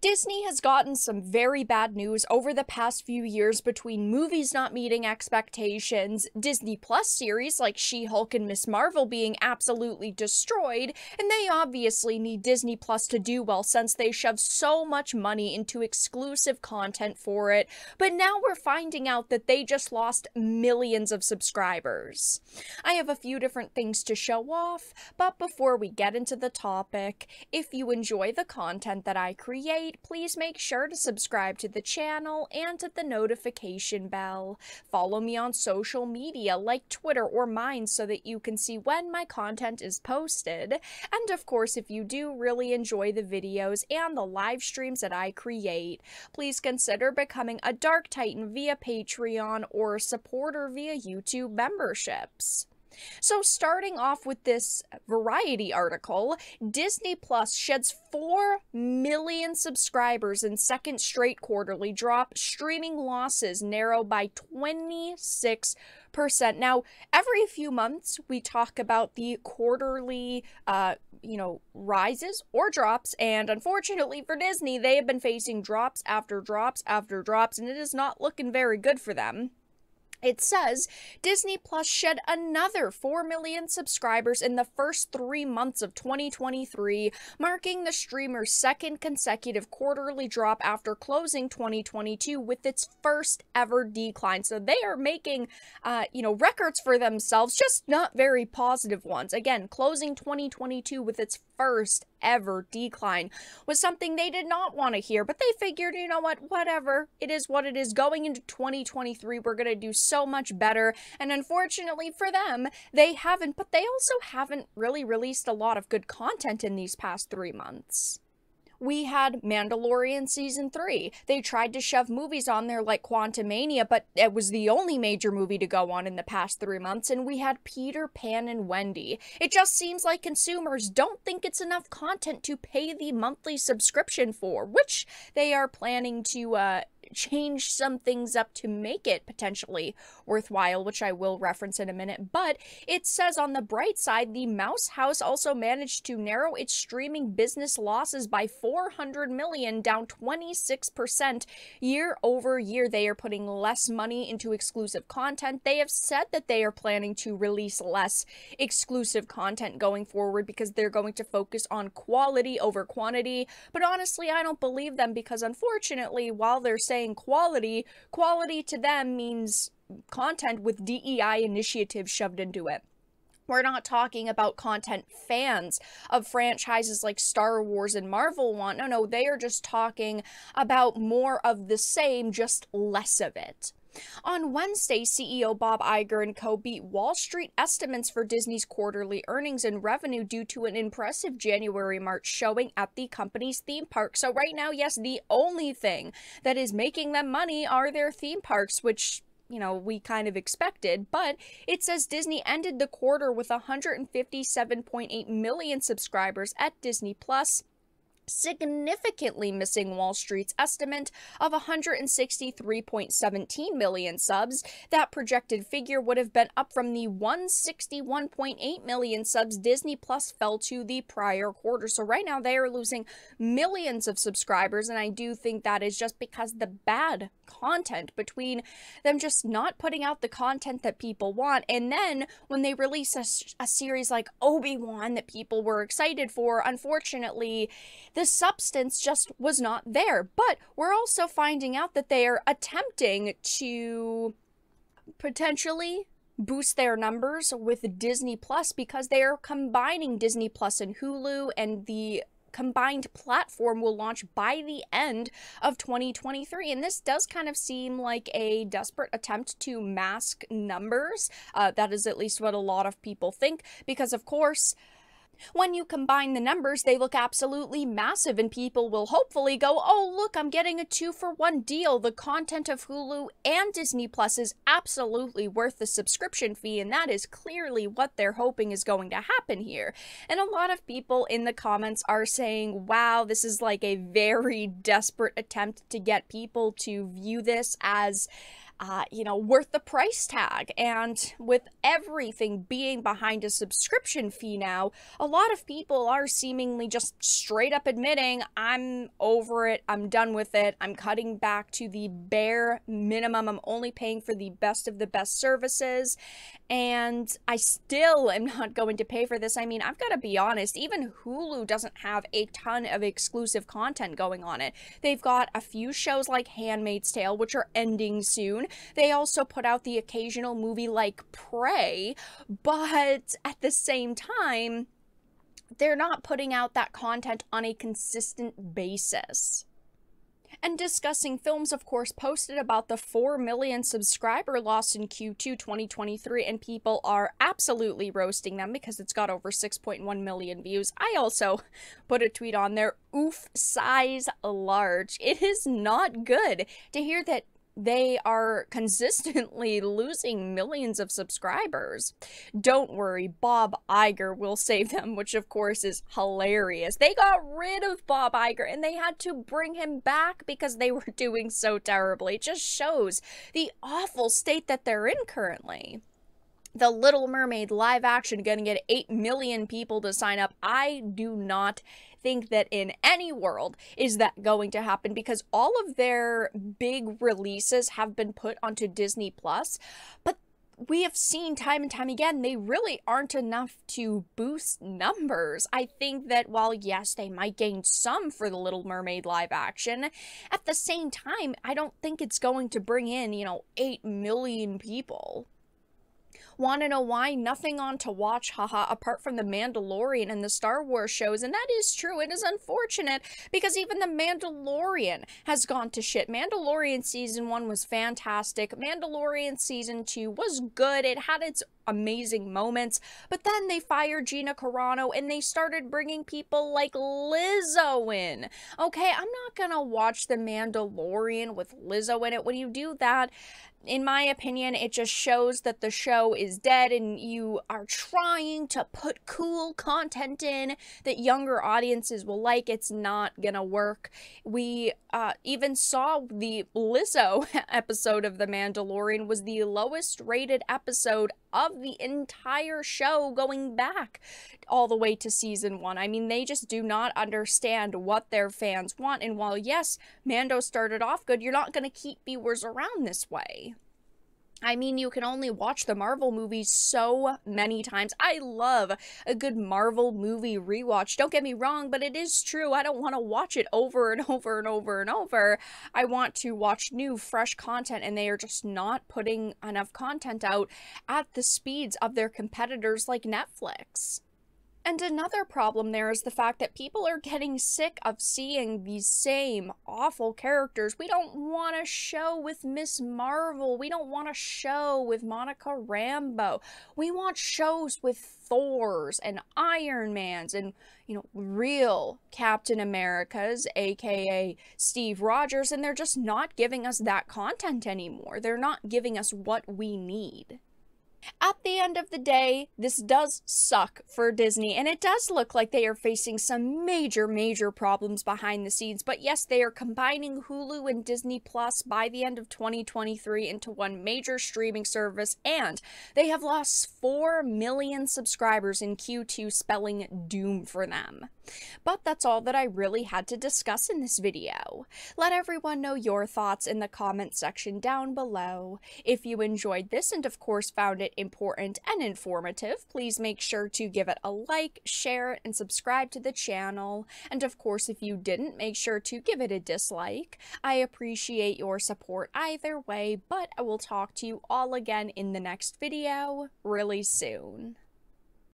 Disney has gotten some very bad news over the past few years between movies not meeting expectations, Disney Plus series like She-Hulk and Miss Marvel being absolutely destroyed, and they obviously need Disney Plus to do well since they shove so much money into exclusive content for it, but now we're finding out that they just lost millions of subscribers. I have a few different things to show off, but before we get into the topic, if you enjoy the content that I create, please make sure to subscribe to the channel and hit the notification bell. Follow me on social media like Twitter or mine so that you can see when my content is posted. And of course, if you do really enjoy the videos and the live streams that I create, please consider becoming a Dark Titan via Patreon or a supporter via YouTube memberships. So starting off with this Variety article, Disney Plus sheds 4 million subscribers in second straight quarterly drop, streaming losses narrow by 26%. Now, every few months we talk about the quarterly rises or drops, and unfortunately for Disney, they have been facing drops after drops after drops, and it is not looking very good for them. It says Disney Plus shed another 4 million subscribers in the first 3 months of 2023, marking the streamer's second consecutive quarterly drop after closing 2022 with its first ever decline. So they are making, records for themselves, just not very positive ones. Again, closing 2022 with its first ever decline was something they did not want to hear, but they figured, you know what, whatever, it is what it is. Going into 2023, we're going to do so much better, and unfortunately for them, they haven't, but they also haven't really released a lot of good content in these past 3 months. We had Mandalorian Season 3. They tried to shove movies on there like Quantumania, but it was the only major movie to go on in the past 3 months, and we had Peter Pan and Wendy. It just seems like consumers don't think it's enough content to pay the monthly subscription for, which they are planning to, change some things up to make it potentially worthwhile, which I will reference in a minute. But it says on the bright side, the Mouse House also managed to narrow its streaming business losses by 400 million, down 26% year over year. They are putting less money into exclusive content. They have said that they are planning to release less exclusive content going forward because they're going to focus on quality over quantity. But honestly, I don't believe them, because unfortunately, while they're saying quality to them means content with DEI initiatives shoved into it. We're not talking about content fans of franchises like Star Wars and Marvel want. No, they are just talking about more of the same, just less of it. On Wednesday, CEO Bob Iger and co. beat Wall Street estimates for Disney's quarterly earnings and revenue due to an impressive January-March showing at the company's theme park. So right now, yes, the only thing that is making them money are their theme parks, which, we kind of expected, but it says Disney ended the quarter with 157.8 million subscribers at Disney Plus, significantly missing Wall Street's estimate of 163.17 million subs. That projected figure would have been up from the 161.8 million subs Disney Plus fell to the prior quarter. So right now they are losing millions of subscribers, and I do think that is just because the bad content, between them just not putting out the content that people want, and then when they release a series like Obi-Wan that people were excited for, unfortunately the substance just was not there. But we're also finding out that they are attempting to potentially boost their numbers with Disney Plus, because they are combining Disney Plus and Hulu, and the combined platform will launch by the end of 2023. And this does kind of seem like a desperate attempt to mask numbers. That is at least what a lot of people think, because of course, when you combine the numbers, they look absolutely massive, and people will hopefully go, oh, look, I'm getting a 2-for-1 deal. The content of Hulu and Disney Plus is absolutely worth the subscription fee, and that is clearly what they're hoping is going to happen here. And a lot of people in the comments are saying, wow, this is like a very desperate attempt to get people to view this as worth the price tag. And with everything being behind a subscription fee now, a lot of people are seemingly just straight up admitting, I'm over it, I'm done with it, I'm cutting back to the bare minimum, I'm only paying for the best of the best services, and I still am not going to pay for this. I mean, I've got to be honest, even Hulu doesn't have a ton of exclusive content going on it. They've got a few shows like Handmaid's Tale, which are ending soon. They also put out the occasional movie like Prey, but at the same time, they're not putting out that content on a consistent basis. And discussing films, of course, posted about the 4 million subscriber loss in Q2 2023, and people are absolutely roasting them because it's got over 6.1 million views. I also put a tweet on there, oof, size large. It is not good to hear that they are consistently losing millions of subscribers. Don't worry, Bob Iger will save them, which of course is hilarious. They got rid of Bob Iger and they had to bring him back because they were doing so terribly. It just shows the awful state that they're in currently. The Little Mermaid live action going to get 8 million people to sign up. I do not think that in any world is that going to happen because all of their big releases have been put onto Disney Plus, but we have seen time and time again, they really aren't enough to boost numbers. I think that while, yes, they might gain some for The Little Mermaid live action, at the same time, I don't think it's going to bring in, 8 million people. Want to know why? Nothing on to watch, haha, apart from The Mandalorian and the Star Wars shows, and that is true. It is unfortunate because even The Mandalorian has gone to shit. Mandalorian Season 1 was fantastic. Mandalorian Season 2 was good. It had its amazing moments, but then they fired Gina Carano and they started bringing people like Lizzo in. Okay, I'm not gonna watch The Mandalorian with Lizzo in it. When you do that, in my opinion, it just shows that the show is dead and you are trying to put cool content in that younger audiences will like. It's not gonna work. We even saw the Lizzo episode of The Mandalorian was the lowest rated episode of the entire show going back all the way to season 1. I mean, they just do not understand what their fans want. And while, yes, Mando started off good, you're not going to keep viewers around this way. I mean, you can only watch the Marvel movies so many times. I love a good Marvel movie rewatch. Don't get me wrong, but it is true. I don't want to watch it over and over and over and over. I want to watch new, fresh content, and they are just not putting enough content out at the speeds of their competitors like Netflix. And another problem there is the fact that people are getting sick of seeing these same awful characters. We don't want a show with Miss Marvel. We don't want a show with Monica Rambeau. We want shows with Thors and Iron Mans and, real Captain Americas, aka Steve Rogers, and they're just not giving us that content anymore. They're not giving us what we need. At the end of the day, this does suck for Disney, and it does look like they are facing some major problems behind the scenes, but yes, they are combining Hulu and Disney Plus by the end of 2023 into one major streaming service, and they have lost 4 million subscribers in Q2, spelling doom for them. But that's all that I really had to discuss in this video. Let everyone know your thoughts in the comment section down below. If you enjoyed this and of course found it important and informative, please make sure to give it a like, share it, and subscribe to the channel. And of course, if you didn't, make sure to give it a dislike. I appreciate your support either way, but I will talk to you all again in the next video really soon.